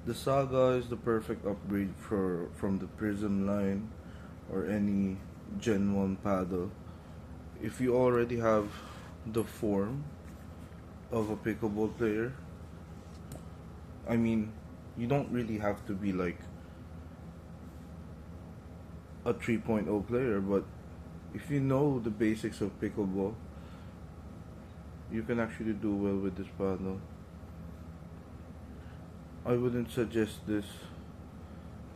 The Saga is the perfect upgrade from the Prism line or any Gen 1 paddle. If you already have the form of a pickleball player, I mean, you don't really have to be like a 3.0 player, but if you know the basics of pickleball, you can actually do well with this paddle. I wouldn't suggest this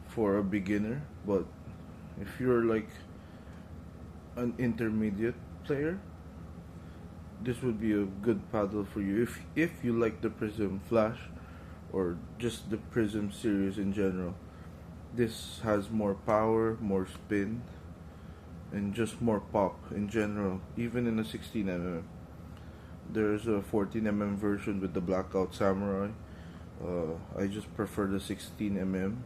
for a beginner, but if you're like an intermediate player, this would be a good paddle for you. If you like the Prism Flash or just the Prism series in general, this has more power, more spin, and just more pop in general. Even in a 16mm, there's a 14mm version with the Blackout Samurai. I just prefer the 16mm,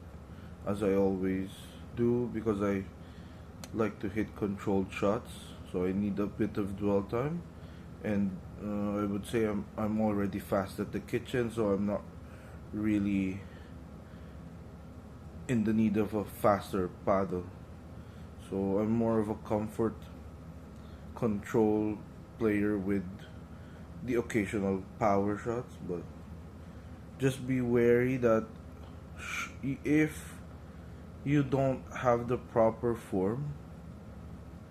as I always do, because I like to hit controlled shots, so I need a bit of dwell time. And I would say I'm already fast at the kitchen, so I'm not really in the need of a faster paddle. So I'm more of a comfort control player with the occasional power shots, but just be wary that if you don't have the proper form,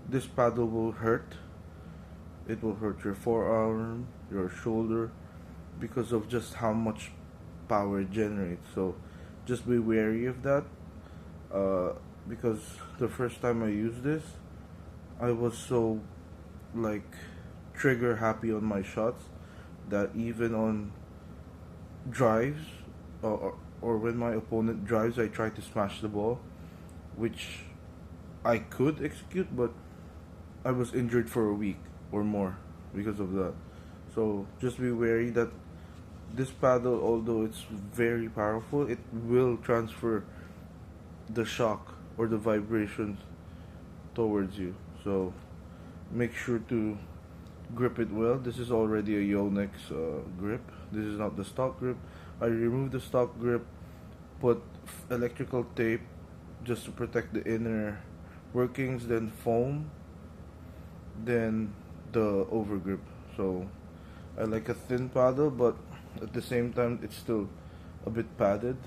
this paddle will hurt. It will hurt your forearm, your shoulder, because of just how much power it generates. So just be wary of that. Because the first time I used this, I was so like trigger happy on my shots that even on drives, or when my opponent drives, I try to smash the ball, which I could execute, but I was injured for a week or more because of that. So just be wary that this paddle, although it's very powerful, it will transfer the shock or the vibrations towards you. So make sure to grip it well. This is already a Yonex grip. This is not the stock grip. I removed the stock grip, put electrical tape just to protect the inner workings, then foam, then the overgrip. So I like a thin paddle, but at the same time it's still a bit padded.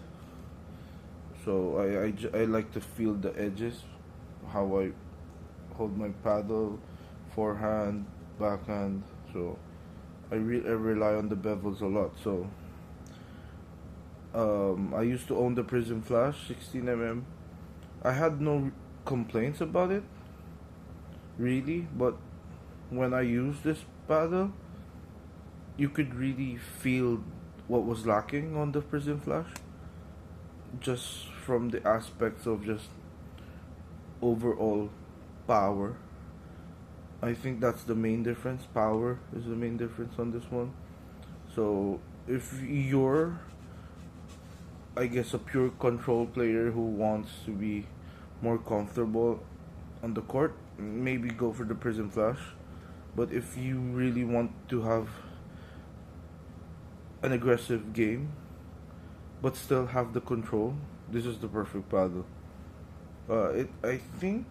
So I like to feel the edges, how I hold my paddle, forehand, backhand. So I rely on the bevels a lot. So I used to own the Prism Flash 16mm. I had no complaints about it, really, but when I used this paddle, you could really feel what was lacking on the Prism Flash, just from the aspects of just overall power. I think that's the main difference. Power is the main difference on this one. So if you're, I guess, a pure control player who wants to be more comfortable on the court, maybe go for the Prism Flash. But if you really want to have an aggressive game but still have the control, this is the perfect paddle. I think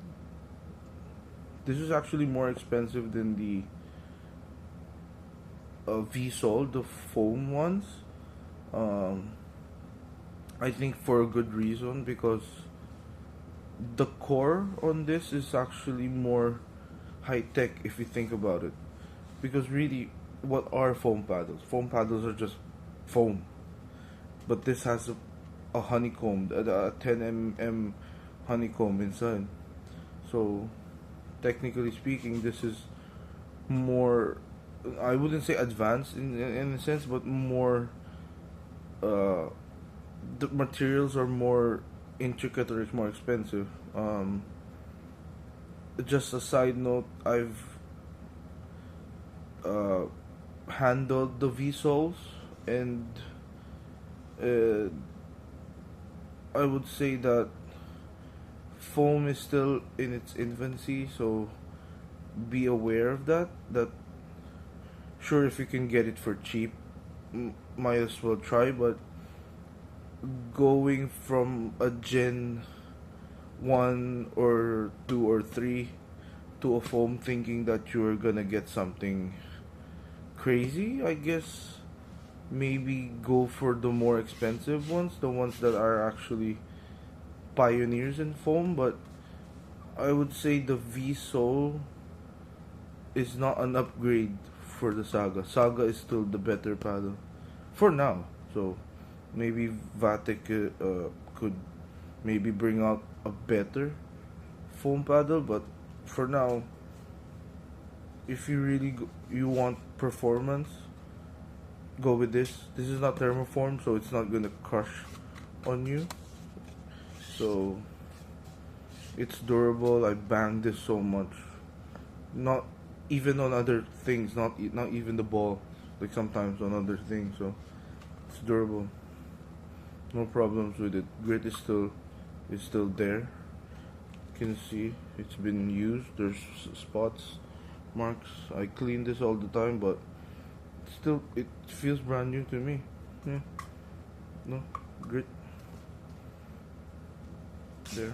this is actually more expensive than the V-Sol, the foam ones. Um, I think for a good reason, because the core on this is actually more high tech if you think about it. Because really, what are foam paddles? Foam paddles are just foam, but this has a honeycomb, a 10 mm honeycomb inside. So technically speaking, this is more, I wouldn't say advanced in a sense, but more, uh, the materials are more intricate or it's more expensive. Just a side note, I've uh, handled the V-soles, and uh, I would say that foam is still in its infancy, so be aware of that. That sure, if you can get it for cheap, might as well try, but going from a Gen 1 or 2 or 3 to a foam thinking that you're gonna get something crazy. I guess maybe go for the more expensive ones, the ones that are actually pioneers in foam. But I would say the V Sole is not an upgrade for the Saga. Saga is still the better paddle for now. So maybe Vatic could maybe bring out a better foam paddle, but for now, if you really you want performance, go with this. This is not thermoform, so it's not gonna crush on you. So it's durable. I bang this so much. Not even on other things. Not even the ball. Like sometimes on other things. So it's durable. No problems with it. Grit is still there. You can see it's been used. There's spots, marks. I clean this all the time, but still it feels brand new to me. Yeah. No grit there.